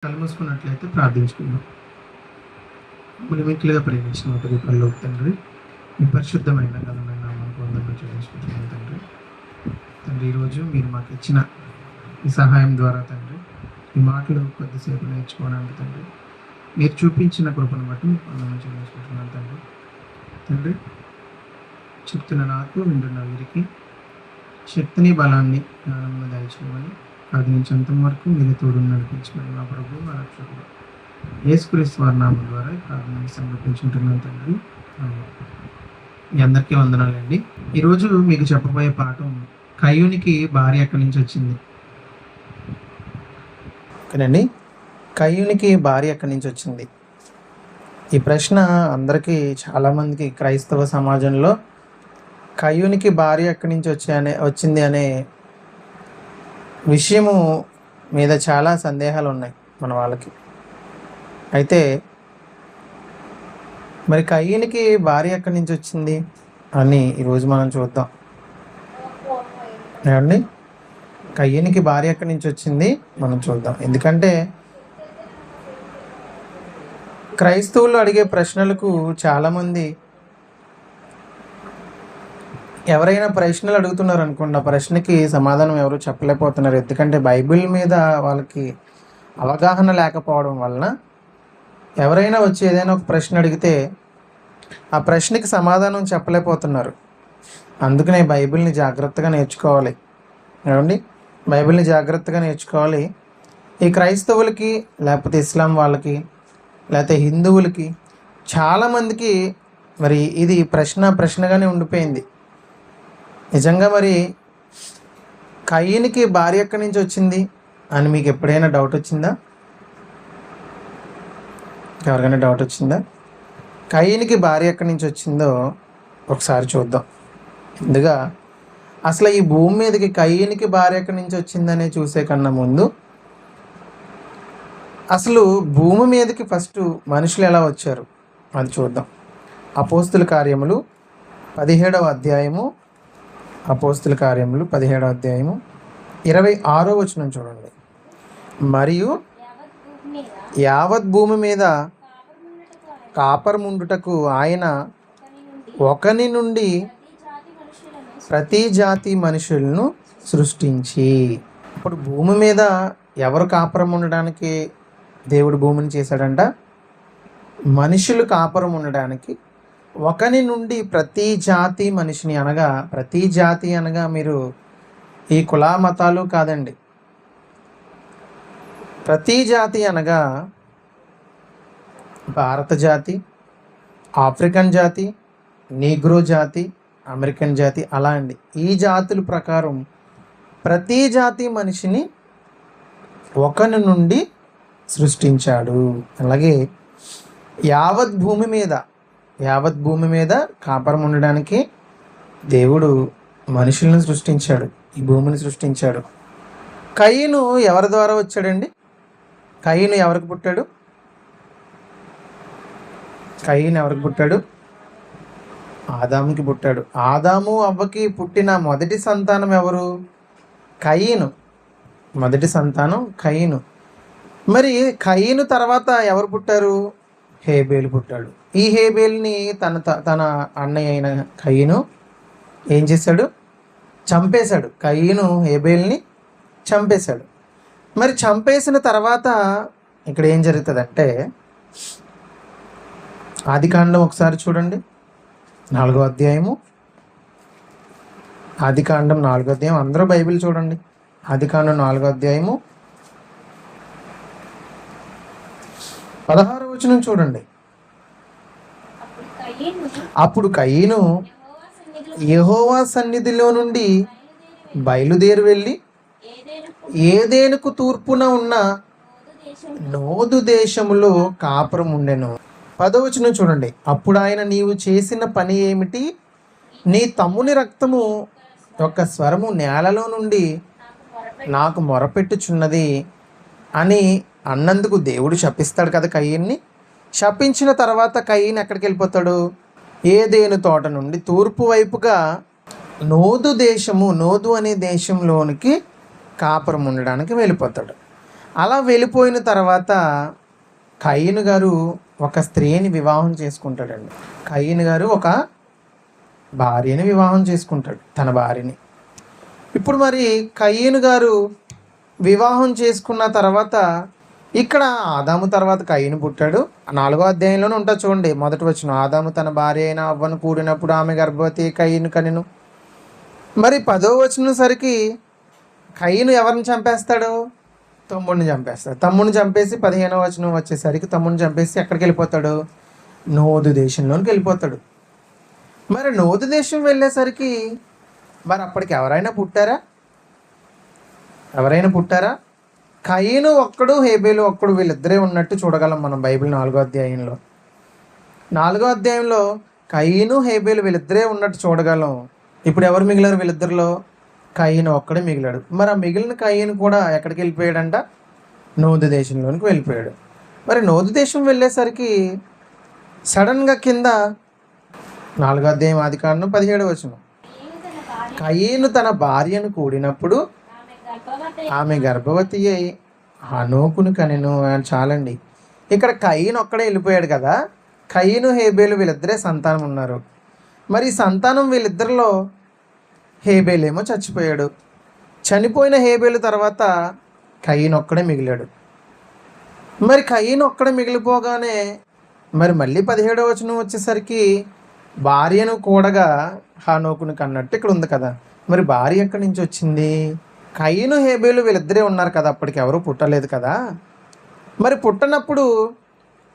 కళ్ళు మూసుకున్నట్లయితే ప్రార్థించుకుందాం. మిక్కిలిగా ప్రేమించిన ఒకరి పరలోక తండ్రి, మీ పరిశుద్ధమైన ఘనమైన నామమునకు వందనాలు చెల్లించుకుంటున్నాను తండ్రి. తండ్రి, ఈరోజు మీరు మాకు ఇచ్చిన ఈ సహాయం ద్వారా తండ్రి, ఈ మాటలు కొద్దిసేపు నేర్చుకోవడానికి తండ్రి, మీరు చూపించిన కృపను బట్టి మీకు వందనాలు చెల్లించుకుంటున్నాను తండ్రి. తండ్రి, చెప్తున్న నాకు వింటున్న వీరికి శక్తిని బలాన్ని జ్ఞానమును దయచేయమని ప్రార్థించేంత వరకు మీరు తోడు నడిపించమని మా ప్రభు మా రక్షకుడు యేసుక్రీస్తు వారి నామం ద్వారా ఈ ప్రార్థనను సమర్పించుకుంటున్నాను తండ్రి. ఆమేన్. మీ అందరికీ వందనాలండి. ఈరోజు మీకు చెప్పబోయే పాఠం కయ్యూనికి భార్య ఎక్కడి నుంచి వచ్చింది. ఓకేనండి, కయ్యూనికి భార్య ఎక్కడి నుంచి వచ్చింది? ఈ ప్రశ్న అందరికీ, చాలామందికి క్రైస్తవ సమాజంలో కయ్యూనికి భార్య ఎక్కడి నుంచి వచ్చింది అనే విషయము మీద చాలా సందేహాలు ఉన్నాయి మన వాళ్ళకి. అయితే మరి కయ్యూనికి భార్య ఎక్కడి నుంచి వచ్చింది అని ఈరోజు మనం చూద్దాం. ఏమండి, కయ్యూనికి భార్య ఎక్కడి నుంచి వచ్చింది మనం చూద్దాం. ఎందుకంటే క్రైస్తవులు అడిగే ప్రశ్నలకు చాలామంది ఎవరైనా ప్రశ్నలు అడుగుతున్నారు అనుకోండి, ఆ ప్రశ్నకి సమాధానం ఎవరు చెప్పలేకపోతున్నారు. ఎందుకంటే బైబిల్ మీద వాళ్ళకి అవగాహన లేకపోవడం వలన ఎవరైనా వచ్చి ఏదైనా ఒక ప్రశ్న అడిగితే ఆ ప్రశ్నకి సమాధానం చెప్పలేకపోతున్నారు. అందుకనే బైబిల్ని జాగ్రత్తగా నేర్చుకోవాలి. ఏమండి, బైబిల్ని జాగ్రత్తగా నేర్చుకోవాలి. ఈ క్రైస్తవులకి, లేకపోతే ఇస్లాం వాళ్ళకి, లేకపోతే హిందువులకి, చాలామందికి మరి ఇది ప్రశ్నగానే ఉండిపోయింది. నిజంగా మరి కయ్యూనికి భార్య ఎక్కడి నుంచి వచ్చింది అని మీకు ఎప్పుడైనా డౌట్ వచ్చిందా? ఎవరికైనా డౌట్ వచ్చిందా? కయ్యూనికి భార్య ఎక్కడి నుంచి వచ్చిందో ఒకసారి చూద్దాం. ముందుగా అసలు ఈ భూమి మీదకి కయ్యూనికి భార్య ఎక్కడి నుంచి వచ్చిందనే చూసే కన్నా ముందు అసలు భూమి మీదకి ఫస్ట్ మనుషులు ఎలా వచ్చారు అది చూద్దాం. అపోస్తుల కార్యములు 17వ అధ్యాయము, అపోస్తుల కార్యములు 17వ అధ్యాయము 26వ వచనం చూడండి. మరియు యావత్ భూమి మీద కాపరముండుటకు ఆయన ఒకని నుండి ప్రతి జాతి మనుషులను సృష్టించి. ఇప్పుడు భూమి మీద ఎవరు కాపురం ఉండడానికి దేవుడు భూమిని చేశాడంట? మనుషులు కాపురం ఉండడానికి ఒకని నుండి ప్రతి జాతి మనిషిని, అనగా ప్రతి జాతి అనగా మీరు ఈ కుల మతాలు కాదండి. ప్రతి జాతి అనగా భారత జాతి, ఆఫ్రికన్ జాతి, నీగ్రో జాతి, అమెరికన్ జాతి, అలా అండి. ఈ జాతుల ప్రకారం ప్రతి జాతి మనిషిని ఒకని నుండి సృష్టించాడు. అలాగే యావత్ భూమి మీద కాపురం ఉండడానికి దేవుడు మనుషులను సృష్టించాడు, ఈ భూమిని సృష్టించాడు. కయ్యూను ఎవరి ద్వారా వచ్చాడండి? కయ్యూను ఎవరికి పుట్టాడు? కయ్యూను ఎవరికి పుట్టాడు? ఆదాముకి పుట్టాడు. ఆదాము అవ్వకి పుట్టిన మొదటి సంతానం ఎవరు? కయ్యూను. మొదటి సంతానం కయ్యూను. మరి కయ్యూను తర్వాత ఎవరు పుట్టారు? హేబేలు పుట్టాడు. ఈ హేబేల్ని తన అన్నయ్య అయిన కయ్యూను ఏం చేశాడు? చంపేశాడు. కయ్యూను హేబేల్ని చంపేశాడు. మరి చంపేసిన తర్వాత ఇక్కడ ఏం జరుగుతుందంటే, ఆదికాండం ఒకసారి చూడండి, 4వ అధ్యాయము. ఆదికాండం 4వ అధ్యాయం. అందరూ బైబిల్ చూడండి. ఆదికాండం 4వ అధ్యాయము 16వ వచనం చూడండి. అప్పుడు కయ్యూను యెహోవా సన్నిధిలో నుండి బయలుదేరి వెళ్ళి ఏదెనుకు తూర్పున ఉన్న నోదు దేశములో కాపురం ఉండెను. 10వ వచనం చూడండి. అప్పుడు ఆయన, నీవు చేసిన పని ఏమిటి? నీ తమ్ముని రక్తము యొక్క స్వరము నేలలో నుండి నాకు మొరపెట్టుచున్నది అని అన్నందుకు దేవుడు శపిస్తాడు కదా కయ్యూన్ని. శపించిన తర్వాత కయ్యూను ఎక్కడికి వెళ్ళిపోతాడు? ఏదేను తోట నుండి తూర్పు వైపుగా నోదు అనే దేశంలోనికి కాపురం ఉండడానికి వెళ్ళిపోతాడు. అలా వెళ్ళిపోయిన తర్వాత కయీను గారు ఒక స్త్రీని వివాహం చేసుకుంటాడండి. కయీను గారు ఒక భార్యని వివాహం చేసుకుంటాడు, తన భార్యని. ఇప్పుడు మరి కయీను గారు వివాహం చేసుకున్న తర్వాత ఇక్కడ ఆదాము తర్వాత కయీను పుట్టాడు. 4వ అధ్యాయంలోనే ఉంటుంది చూడండి, మొదటి వచనం. ఆదాము తన భార్య అయిన అవ్వను కూడినప్పుడు ఆమె గర్భవతి కయీను కనెను. మరి 10వ వచనం సరికి కయీను ఎవరిని చంపేస్తాడు? తమ్ముడిని చంపేస్తాడు. తమ్ముడిని చంపేసి 15వ వచనం వచ్చేసరికి తమ్ముడిని చంపేసి ఎక్కడికి వెళ్ళిపోతాడు? నోదు దేశంలోనికి వెళ్ళిపోతాడు. మరి నోదు దేశం వెళ్ళేసరికి మరి అప్పటికి ఎవరైనా పుట్టారా? కయీను ఒక్కడు, హేబేలు ఒక్కడు, వీళ్ళిద్దరే ఉన్నట్టు చూడగలం మనం బైబిల్ 4వ అధ్యాయంలో. 4వ అధ్యాయంలో కయీను, హేబేలు వీళ్ళిద్దరే ఉన్నట్టు చూడగలం. ఇప్పుడు ఎవరు మిగిలారు వీళ్ళిద్దరిలో? కయీను ఒక్కడే మిగిలాడు. మరి ఆ మిగిలిన కయీను కూడా ఎక్కడికి వెళ్ళిపోయాడంట? నోదు దేశంలోనికి వెళ్ళిపోయాడు. మరి నోదు దేశం వెళ్ళేసరికి సడన్గా కింద 4వ అధ్యాయం ఆదికాండం 17వ వచనం. కయీను తన భార్యను కూడినప్పుడు ఆమె గర్భవతి అయి హనోకును కనెను. చాలండి, ఇక్కడ కయీను ఒక్కడే వెళ్ళిపోయాడు కదా. కయీను, హేబేలు వీళ్ళిద్దరే సంతానం ఉన్నారు. మరి ఈ సంతానం వీళ్ళిద్దరిలో హేబేలేమో చచ్చిపోయాడు. చనిపోయిన హేబేలు తర్వాత కయీను ఒక్కడే మిగిలాడు. మరి కయీను ఒక్కడే మిగిలిపోగానే మరి మళ్ళీ 17వ వచనం వచ్చేసరికి భార్యను కూడగా హనోకును కన్నట్టు ఇక్కడ ఉంది కదా. మరి భార్య ఎక్కడి నుంచి వచ్చింది? కయీను, హేబేలు వీళ్ళిద్దరే ఉన్నారు కదా, అప్పటికి ఎవరు పుట్టలేదు కదా. మరి పుట్టనప్పుడు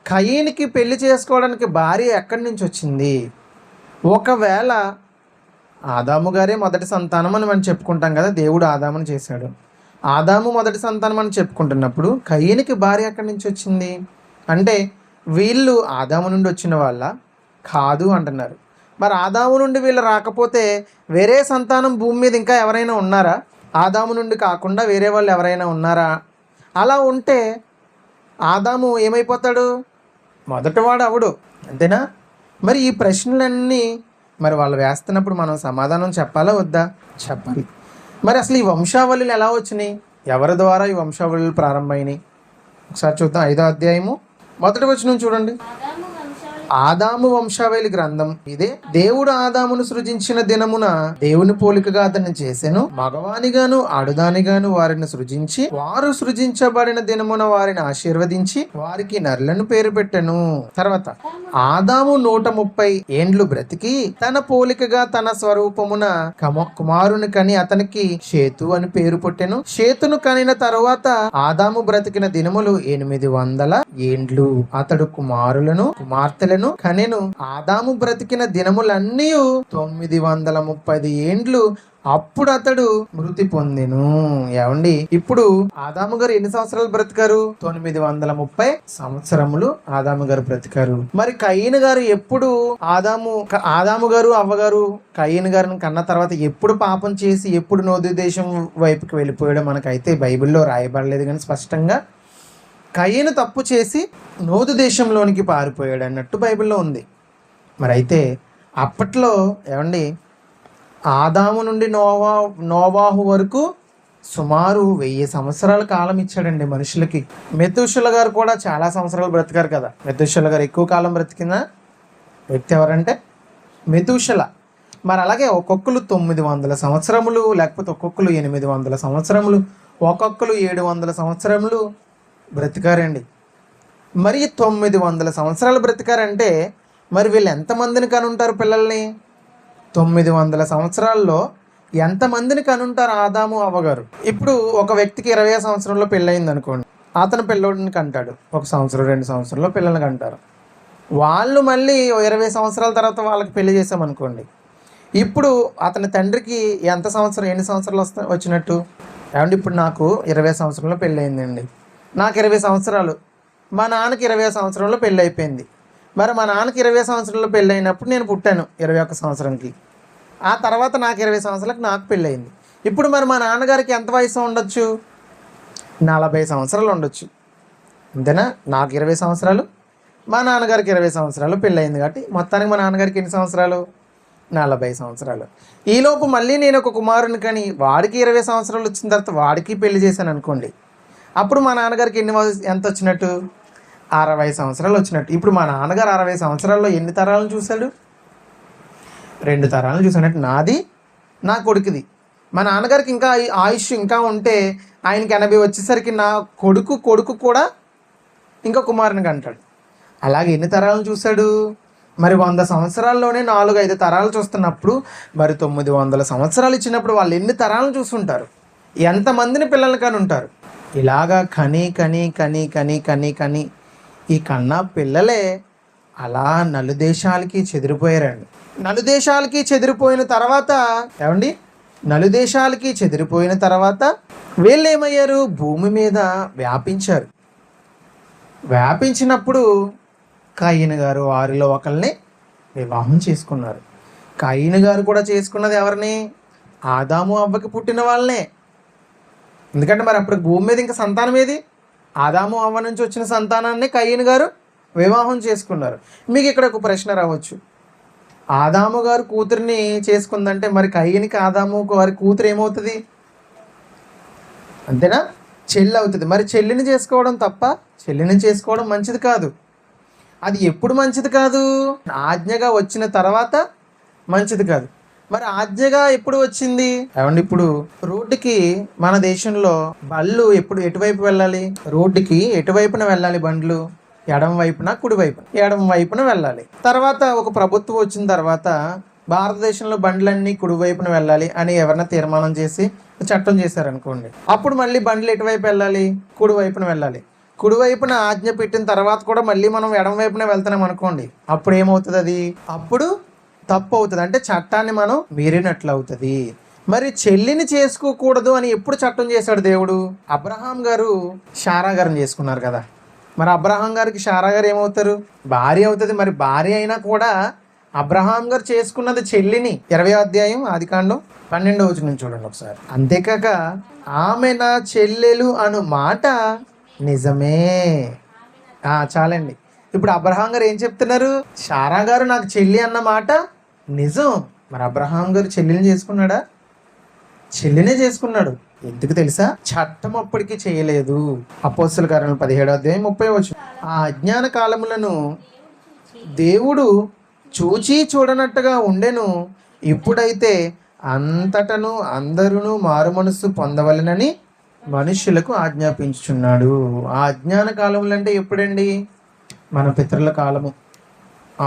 కయీనికి పెళ్లి చేసుకోవడానికి భార్య ఎక్కడి నుంచి వచ్చింది? ఒకవేళ ఆదాము గారే మొదటి సంతానం అని మనం చెప్పుకుంటాం కదా, దేవుడు ఆదాముని చేశాడు. ఆదాము మొదటి సంతానం అని చెప్పుకుంటున్నప్పుడు కయీనికి భార్య ఎక్కడి నుంచి వచ్చింది అంటే వీళ్ళు ఆదాము నుండి వచ్చిన వాళ్ళ కాదు అంటున్నారు. మరి ఆదాము నుండి వీళ్ళు రాకపోతే వేరే సంతానం భూమి మీద ఇంకా ఎవరైనా ఉన్నారా? ఆదాము నుండి కాకుండా వేరే వాళ్ళు ఎవరైనా ఉన్నారా? అలా ఉంటే ఆదాము ఏమైపోతాడు? మొదటివాడు అవడు, అంతేనా? మరి ఈ ప్రశ్నలన్నీ మరి వాళ్ళు వేస్తున్నప్పుడు మనం సమాధానం చెప్పాలా వద్దా? చెప్పాలి. మరి అసలు ఈ వంశావళులు ఎలా వచ్చినాయి? ఎవరి ద్వారా ఈ వంశావళులు ప్రారంభమైనాయి? ఒకసారి చూద్దాం. 5వ అధ్యాయము మొదటి వచనం చూడండి. ఆదాము వంశావళి గ్రంథం ఇదే. దేవుడు ఆదామును సృజించిన దినమున దేవుని పోలికగా అతన్ని చేసెను, మగవానిగాను ఆడుదానిగాను వారిని సృజించి వారు సృజించబడిన దినమున వారిని ఆశీర్వదించి వారికి నరులను పేరు పెట్టెను. తర్వాత ఆదాము 130 ఏండ్లు బ్రతికి తన పోలికగా తన స్వరూపమున కుమారుని కని అతనికి షేతు అని పేరు పెట్టెను. షేతును కనిన తరువాత ఆదాము బ్రతికిన దినములు 800 ఏండ్లు. అతడు కుమారులను కుమార్తెలను కనెను. ఆదాము బ్రతికిన దినములన్నీ 930 ఏండ్లు. అప్పుడు అతడు మృతి పొందెను. ఏమండి, ఇప్పుడు ఆదాము గారు ఎన్ని సంవత్సరాలు బ్రతికారు? 930 సంవత్సరములు ఆదాము గారు బ్రతికారు. మరి కయీను గారు ఎప్పుడు ఆదాము గారు అవ్వగారు కయీను గారిని కన్న తర్వాత ఎప్పుడు పాపం చేసి ఎప్పుడు నోదు దేశం వైపుకి వెళ్ళిపోయాడో మనకైతే బైబిల్లో రాయబడలేదు, కానీ స్పష్టంగా కయీను తప్పు చేసి నోదు దేశంలోనికి పారిపోయాడు అన్నట్టు బైబిల్లో ఉంది. మరి అయితే అప్పట్లో ఏమండి, ఆదాము నుండి నోవాహు వరకు సుమారు 1000 సంవత్సరాల కాలం ఇచ్చాడండి మనుషులకి. మెతూషల గారు కూడా చాలా సంవత్సరాలు బ్రతికారు కదా. మెతూషల గారు ఎక్కువ కాలం బ్రతికిన వ్యక్తి ఎవరంటే మెతూషల. మరి అలాగే ఒక్కొక్కరు 900 సంవత్సరములు, లేకపోతే ఒక్కొక్కరు 800 సంవత్సరములు, ఒక్కొక్కరు 700 సంవత్సరములు బ్రతికారండి. మరి 900 సంవత్సరాలు బ్రతికారంటే మరి వీళ్ళు ఎంతమందిని కనుంటారు పిల్లల్ని? 900 సంవత్సరాల్లో ఎంతమందిని కనుంటారు ఆదాము అవ్వగారు? ఇప్పుడు ఒక వ్యక్తికి 20వ సంవత్సరంలో పెళ్ళయింది అనుకోండి, అతను పిల్లోడిని కంటాడు. 1 సంవత్సరం 2 సంవత్సరంలో పిల్లల్ని కంటారు. వాళ్ళు మళ్ళీ 20 సంవత్సరాల తర్వాత వాళ్ళకి పెళ్లి చేసామనుకోండి, ఇప్పుడు అతని తండ్రికి ఎన్ని సంవత్సరాలు వచ్చినట్టు? ఏమంటే ఇప్పుడు నాకు 20వ సంవత్సరంలో పెళ్ళి అయిందండి, నాకు 20 సంవత్సరాలు, మా నాన్నకి 20వ సంవత్సరంలో పెళ్ళి అయిపోయింది. మరి మా నాన్నకి 20వ సంవత్సరంలో పెళ్ళి అయినప్పుడు నేను పుట్టాను 21 సంవత్సరంకి. ఆ తర్వాత నాకు 20 సంవత్సరాలకు నాకు పెళ్ళి అయింది. ఇప్పుడు మరి మా నాన్నగారికి ఎంత వయసు ఉండొచ్చు? 40 సంవత్సరాలు ఉండొచ్చు, అంతేనా? నాకు 20 సంవత్సరాలు, మా నాన్నగారికి 20 సంవత్సరాలు పెళ్ళి అయింది. కాబట్టి మొత్తానికి మా నాన్నగారికి ఎన్ని సంవత్సరాలు? 40 సంవత్సరాలు. ఈలోపు మళ్ళీ నేను ఒక కుమారుని కానీ వాడికి 20 సంవత్సరాలు వచ్చిన తర్వాత వాడికి పెళ్లి చేశాను అనుకోండి, అప్పుడు మా నాన్నగారికి ఎంత వచ్చినట్టు? 60 సంవత్సరాలు వచ్చినట్టు. ఇప్పుడు మా నాన్నగారు 60 సంవత్సరాల్లో ఎన్ని తరాలను చూశాడు? 2 తరాలను చూసాడు. నాది, నా కొడుకుది. మా నాన్నగారికి ఇంకా ఆయుష్ ఇంకా ఉంటే ఆయనకి 80 వచ్చేసరికి నా కొడుకు కూడా ఇంకా కుమారునికి అంటాడు. అలాగే ఎన్ని తరాలను చూశాడు? మరి 100 సంవత్సరాల్లోనే 4-5 తరాలు చూస్తున్నప్పుడు మరి 900 సంవత్సరాలు ఇచ్చినప్పుడు వాళ్ళు ఎన్ని తరాలను చూస్తుంటారు? ఎంతమందిని పిల్లలు కాని ఉంటారు? ఇలాగా కని కని కని కని కని కని ఈ కన్నా పిల్లలే అలా నలుదేశాలకి చెదిరిపోయారండి. నలుదేశాలకి చెదిరిపోయిన తర్వాత ఏమండి, నలుదేశాలకి చెదిరిపోయిన తర్వాత వీళ్ళు ఏమయ్యారు? భూమి మీద వ్యాపించారు. వ్యాపించినప్పుడు కయీను గారు వారిలో ఒకరిని వివాహం చేసుకున్నారు. కయీను గారు కూడా చేసుకున్నది ఎవరిని? ఆదాము అవ్వకి పుట్టిన వాళ్ళనే. ఎందుకంటే మరి అప్పుడు భూమి మీద ఇంకా సంతానం ఏది? ఆదాము అవ్వ నుంచి వచ్చిన సంతానాన్ని కయీను గారు వివాహం చేసుకున్నారు. మీకు ఇక్కడ ఒక ప్రశ్న రావచ్చు, ఆదాము గారు కూతురిని చేసుకుందంటే మరి కయీనుకి ఆదాము వారి కూతురు ఏమవుతుంది? అంతేనా? చెల్లి అవుతుంది. మరి చెల్లిని చేసుకోవడం తప్ప? చెల్లిని చేసుకోవడం మంచిది కాదు. అది ఎప్పుడు మంచిది కాదు? ఆజ్ఞగా వచ్చిన తర్వాత మంచిది కాదు. మరి ఆజ్ఞగా ఎప్పుడు వచ్చింది? ఏమండి, ఇప్పుడు రోడ్డుకి మన దేశంలో బళ్ళు ఎటువైపు వెళ్ళాలి? రోడ్డుకి ఎటువైపున వెళ్ళాలి బండ్లు? ఎడమ వైపున, కుడి వైపున? ఎడమ వైపున వెళ్ళాలి. తర్వాత ఒక ప్రభుత్వం వచ్చిన తర్వాత భారతదేశంలో బండ్లన్నీ కుడి వైపున వెళ్ళాలి అని ఎవరైనా తీర్మానం చేసి చట్టం చేశారనుకోండి, అప్పుడు మళ్ళీ బండ్లు ఎటువైపు వెళ్ళాలి? కుడి వైపున వెళ్ళాలి. కుడివైపున ఆజ్ఞ పెట్టిన తర్వాత కూడా మళ్ళీ మనం ఎడమ వైపున వెళ్తున్నాం అనుకోండి, అప్పుడు ఏమవుతుంది? అది అప్పుడు తప్పు అవుతుంది. అంటే చట్టాన్ని మనం మీరినట్లు అవుతుంది. మరి చెల్లిని చేసుకోకూడదు అని ఎప్పుడు చట్టం చేశాడు దేవుడు? అబ్రహాం గారు శారా గారిని చేసుకున్నారు కదా. మరి అబ్రహాం గారికి శారా గారు ఏమవుతారు? భార్య అవుతుంది. మరి భార్య అయినా కూడా అబ్రహాం గారు చేసుకున్నది చెల్లిని. 20వ అధ్యాయం ఆదికాండం 12వ వచనం చూడండి ఒకసారి. అంతేకాక ఆమె నా చెల్లెలు అను మాట నిజమే. చాలండి. ఇప్పుడు అబ్రహాం గారు ఏం చెప్తున్నారు? శారా గారు నాకు చెల్లి అన్న మాట నిజం. మరి అబ్రహాం గారు చెల్లిని చేసుకున్నాడా? చెల్లినే చేసుకున్నాడు. ఎందుకు తెలుసా? చట్టం అప్పటికి చేయలేదు. అపోస్తల కార్యాలు 17వ అధ్యాయం 30వ వచనం. ఆ అజ్ఞాన కాలములను దేవుడు చూచి చూడనట్టుగా ఉండెను. ఇప్పుడైతే అంతటను అందరూ మారు మనస్సు పొందవలెనని మనుష్యులకు ఆజ్ఞాపించుచున్నాడు. ఆ అజ్ఞాన కాలములు అంటే ఎప్పుడండి? మన పితరుల కాలము.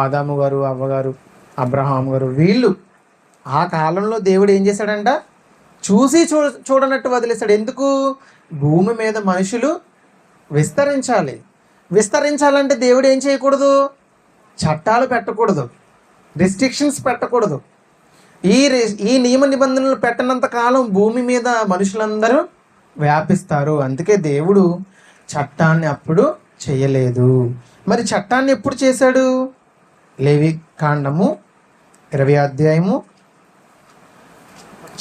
ఆదాము గారు, అవ్వగారు, అబ్రహాం గారు, వీళ్ళు ఆ కాలంలో దేవుడు ఏం చేశాడంట? చూసి చూడనట్టు వదిలేశాడు. ఎందుకు? భూమి మీద మనుషులు విస్తరించాలి. విస్తరించాలంటే దేవుడు ఏం చేయకూడదు? చట్టాలు పెట్టకూడదు, రిస్ట్రిక్షన్స్ పెట్టకూడదు. ఈ నియమ నిబంధనలు పెట్టినంత కాలం భూమి మీద మనుషులందరూ వ్యాపిస్తారు. అందుకే దేవుడు చట్టాన్ని అప్పుడు చేయలేదు. మరి చట్టాన్ని ఎప్పుడు చేశాడు? లేవి కాండము 20వ అధ్యాయము.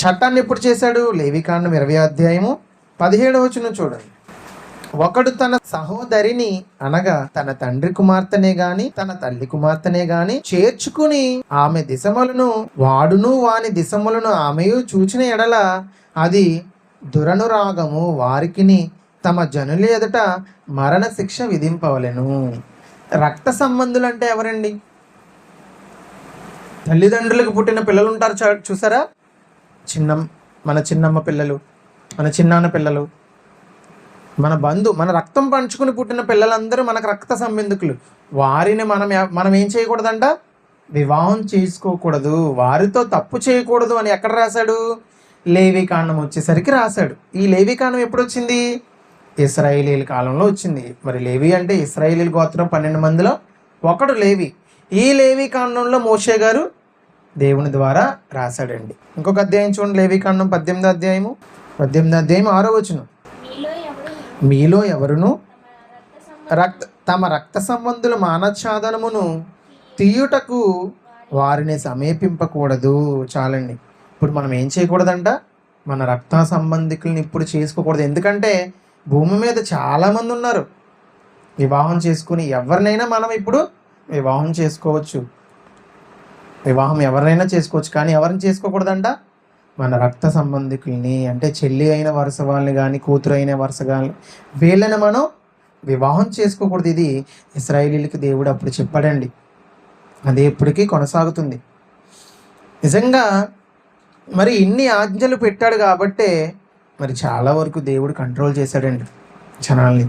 చట్టాన్ని ఎప్పుడు చేశాడు? లేవి కాండం 20వ అధ్యాయము 17వ వచనం చూడండి. ఒకడు తన సహోదరిని అనగా తన తండ్రి కుమార్తెనే గాని తన తల్లి కుమార్తెనే గాని చేర్చుకుని ఆమె దిశములను వాడును వాని దిశములను ఆమెయు చూచిన ఎడల అది దురనురాగము, వారికిని తమ జనుల ఎదుట మరణ శిక్ష విధింపవలెను. రక్త సంబంధులు అంటే ఎవరండి? తల్లిదండ్రులకు పుట్టిన పిల్లలు ఉంటారు చూసారా? మన చిన్నమ్మ పిల్లలు, మన చిన్నాన్న పిల్లలు, మన రక్తం పంచుకుని పుట్టిన పిల్లలందరూ మనకు రక్త సంబంధికులు. వారిని మనం ఏం చేయకూడదంట? వివాహం చేసుకోకూడదు, వారితో తప్పు చేయకూడదు అని ఎక్కడ రాశాడు? లేవి కాండం వచ్చేసరికి రాశాడు. ఈ లేవి కాండం ఎప్పుడు వచ్చింది? ఇశ్రాయేలీల కాలంలో వచ్చింది. మరి లేవి అంటే ఇశ్రాయేలీల గోత్రం 12 మందిలో ఒకడు లేవి. ఈ లేవి కాండంలో మోషే గారు దేవుని ద్వారా రాశాడండి. ఇంకొక అధ్యాయం చూడండి, లేవి కాండం 18వ అధ్యాయము 6వ వచనం. మీలో ఎవరును తమ రక్త సంబంధుల మానఛాదనమును తీయుటకు వారిని సమీపింపకూడదు. చాలండి. ఇప్పుడు మనం ఏం చేయకూడదంట? మన రక్త సంబంధికుల్ని ఇప్పుడు చేసుకోకూడదు. ఎందుకంటే భూమి మీద చాలామంది ఉన్నారు. వివాహం చేసుకుని ఎవరినైనా మనం ఇప్పుడు వివాహం చేసుకోవచ్చు. వివాహం ఎవరినైనా చేసుకోవచ్చు. కానీ ఎవరిని చేసుకోకూడదంట? మన రక్త సంబంధికుల్ని, అంటే చెల్లి అయిన వరుస వాళ్ళని కానీ, కూతురు అయిన వరుస కానీ, వీళ్ళని మనం వివాహం చేసుకోకూడదు. ఇది ఇశ్రాయేలీయులకి దేవుడు అప్పుడు చెప్పాడండి. అది ఎప్పటికీ కొనసాగుతుంది. నిజంగా మరి ఇన్ని ఆజ్ఞలు పెట్టాడు కాబట్టే మరి చాలా వరకు దేవుడు కంట్రోల్ చేశాడండి జనాల్ని.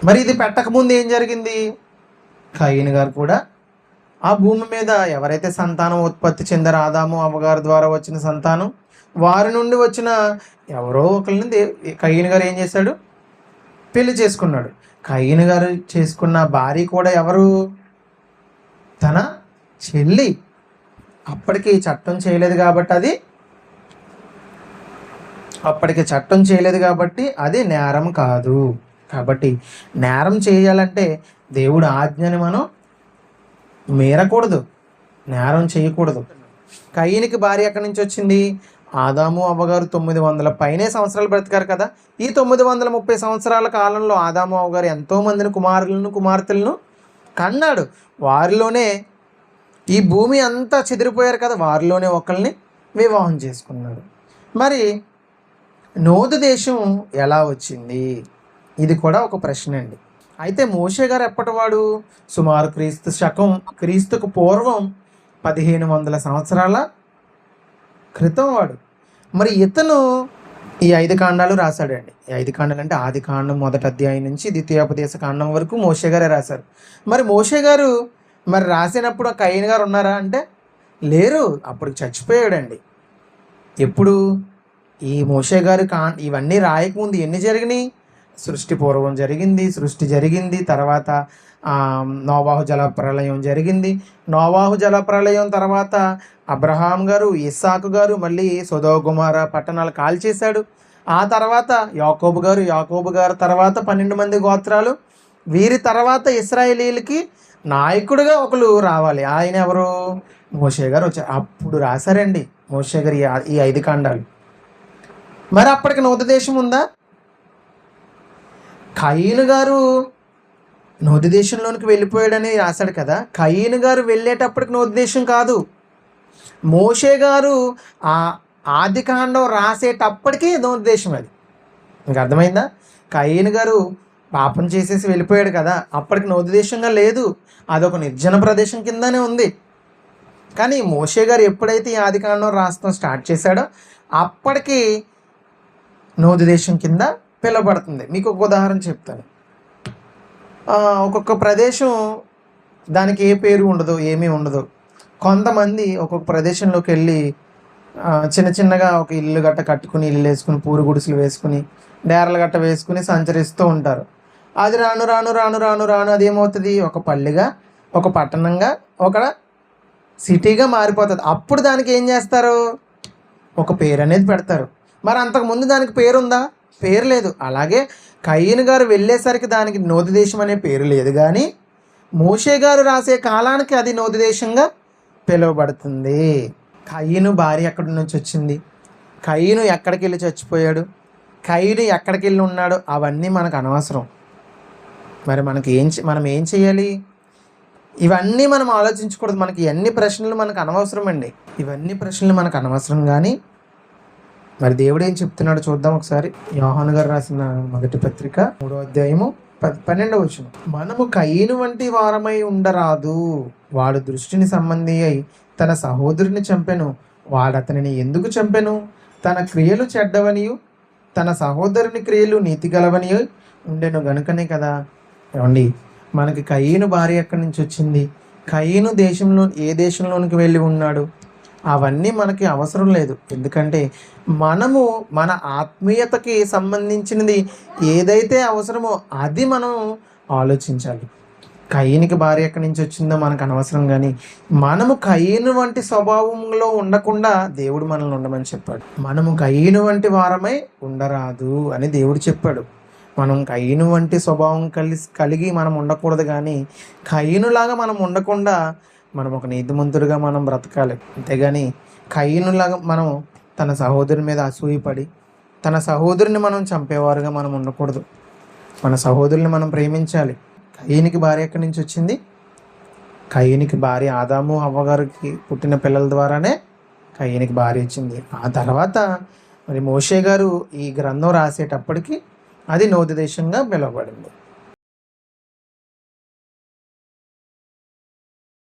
మరి ఇది పెట్టకముందు ఏం జరిగింది? కయీను గారు కూడా ఆ భూమి మీద ఎవరైతే సంతానం ఉత్పత్తి చెందారో, ఆదాము అవ్వగారి ద్వారా వచ్చిన సంతానం, వారి నుండి వచ్చిన ఎవరో ఒకరిని కయీను గారు ఏం చేశాడు? పెళ్లి చేసుకున్నాడు. కయీను గారు చేసుకున్న భార్య కూడా ఎవరు? తన చెల్లి. అప్పటికి చట్టం చేయలేదు కాబట్టి అది నేరం కాదు. కాబట్టి నేరం చేయాలంటే దేవుడు ఆజ్ఞని మనం మీరకూడదు, నేరం చేయకూడదు. కయీనుకి భార్య ఎక్కడి నుంచి వచ్చింది? ఆదాము అవ్వగారు 900 పైనే సంవత్సరాలు బ్రతికారు కదా. ఈ 930 సంవత్సరాల కాలంలో ఆదాము అవ్వగారు ఎంతోమందిని కుమార్తెలను కన్నాడు. వారిలోనే ఈ భూమి అంతా చెదిరిపోయారు కదా, వారిలోనే ఒకరిని వివాహం చేసుకున్నాడు. మరి నోదు దేశం ఎలా వచ్చింది? ఇది కూడా ఒక ప్రశ్న అండి. అయితే మోషే గారు ఎప్పటివాడు? సుమారు క్రీస్తుకు పూర్వం 1500 సంవత్సరాల క్రితం వాడు. మరి ఇతను ఈ 5 కాండాలు రాశాడండి. ఈ 5 కాండాలు అంటే ఆది కాండం 1వ అధ్యాయం నుంచి ద్వితీయోపదేశ కాండం వరకు మోషే గారే రాశారు. మరి మోషే గారు మరి రాసినప్పుడు కయీను గారు ఉన్నారా అంటే లేరు, అప్పుడు చచ్చిపోయాడండి. ఎప్పుడు? ఈ మోషే గారు ఇవన్నీ రాయకముందు ఎన్ని జరిగినాయి? సృష్టి పూర్వం జరిగింది, సృష్టి జరిగింది, తర్వాత నోవాహు జలప్రలయం జరిగింది. నోవాహు జలప్రలయం తర్వాత అబ్రహాం గారు, ఇస్సాకు గారు మళ్ళీ సొదొమ గొమొర్రా పట్టణాలు కాల్చేశాడు. ఆ తర్వాత యాకోబు గారు తర్వాత 12 మంది గోత్రాలు. వీరి తర్వాత ఇశ్రాయేలీయులకి నాయకుడిగా ఒకరు రావాలి. ఆయన ఎవరు? మోషే గారు వచ్చారు. అప్పుడు రాశారండి మోషే గారు ఈ 5 కాండాలు. మరి అప్పటికి నూతన దేశం ఉందా? కయీను గారు నూతన దేశంలోనికి వెళ్ళిపోయాడని రాశాడు కదా. కయీను గారు వెళ్ళేటప్పటికి నూతన దేశం కాదు. మోషే గారు ఆ ఆది కాండం రాసేటప్పటికీ నూతన దేశం. అది మీకు అర్థమైందా? కయీను గారు పాపం చేసేసి వెళ్ళిపోయాడు కదా, అప్పటికి నూతన దేశంగా లేదు, అదొక నిర్జన ప్రదేశం కిందనే ఉంది. కానీ మోషే గారు ఎప్పుడైతే ఈ ఆది కాండం రాస్తాం స్టార్ట్ చేశాడో అప్పటికి నూతన దేశం కింద పిలువబడుతుంది. మీకు ఒక ఉదాహరణ చెప్తాను. ఒక్కొక్క ప్రదేశం దానికి ఏ పేరు ఉండదు, ఏమీ ఉండదు. కొంతమంది ఒక్కొక్క ప్రదేశంలోకి వెళ్ళి చిన్నగా ఒక ఇల్లు గట్ట కట్టుకుని, ఇల్లు వేసుకుని, పూరు గుడిసెలు వేసుకుని, డేరల గట్ట వేసుకుని సంచరిస్తూ ఉంటారు. అది రాను రాను రాను రాను రాను అదేమవుతుంది? ఒక పల్లెగా, ఒక పట్టణంగా, ఒక సిటీగా మారిపోతుంది. అప్పుడు దానికి ఏం చేస్తారు? ఒక పేరు అనేది పెడతారు. మరి అంతకుముందు దానికి పేరు ఉందా? పేరు లేదు. అలాగే కయీను గారు వెళ్ళేసరికి దానికి నూతన దేశం అనే పేరు లేదు, కానీ మోషే గారు రాసే కాలానికి అది నూతన దేశంగా పిలువబడుతుంది. కయీను భార్య ఎక్కడి నుంచి వచ్చింది? కయీను ఎక్కడికి వెళ్ళి చచ్చిపోయాడు? కయీను ఎక్కడికి వెళ్ళి ఉన్నాడు? అవన్నీ మనకు అనవసరం. మరి మనం ఏం చేయాలి? ఇవన్నీ మనం ఆలోచించకూడదు. మనకి ఎన్ని ప్రశ్నలు మనకు అనవసరం అండి. ఇవన్నీ ప్రశ్నలు మనకు అనవసరం. కానీ మరి దేవుడు ఏం చెప్తున్నాడు చూద్దాం ఒకసారి. యోహాను గారు రాసిన మొదటి పత్రిక 3వ అధ్యాయము 12వ వచనం. మనము కయీను వంటి వారమై ఉండరాదు. వాడు దృష్టిని సంబంధి అయి తన సహోదరుని చంపెను. వాడు అతనిని ఎందుకు చంపెను? తన క్రియలు చెడ్డవనియు తన సహోదరుని క్రియలు నీతి గలవనియు ఉండెను గనుకనే కదా. ఏమండి, మనకి కయీను భార్య ఎక్కడి నుంచి వచ్చింది? కయీను ఏ దేశంలోనికి వెళ్ళి ఉన్నాడు? అవన్నీ మనకి అవసరం లేదు. ఎందుకంటే మనము మన ఆత్మీయతకి సంబంధించినది ఏదైతే అవసరమో అది మనం ఆలోచించాలి. కయీనుకి భార్య ఎక్కడి నుంచి వచ్చిందో మనకు అనవసరం. కానీ మనము కయీను వంటి స్వభావంలో ఉండకుండా దేవుడు మనల్ని ఉండమని చెప్పాడు. మనము కయీను వంటి వారమై ఉండరాదు అని దేవుడు చెప్పాడు. మనం కయీను వంటి స్వభావం కలిగి మనం ఉండకూడదు. కానీ కయీనులాగా మనం ఉండకుండా మనం ఒక నీతిమంతుడిగా మనం బ్రతకాలి. అంతేగాని కయీనులాగా మనం తన సహోదరుని మీద అసూయపడి తన సహోదరుని మనం చంపేవారుగా మనం ఉండకూడదు. మన సహోదరుని మనం ప్రేమించాలి. కయీనుకి భార్య ఎక్కడి నుంచి వచ్చింది? కయీనుకి భార్య ఆదాము అవ్వగారికి పుట్టిన పిల్లల ద్వారానే కయ్యనికి భార్య ఇచ్చింది. ఆ తర్వాత మరి మోషే గారు ఈ గ్రంథం రాసేటప్పటికి అది నోతి దేశంగా పిలువబడింది.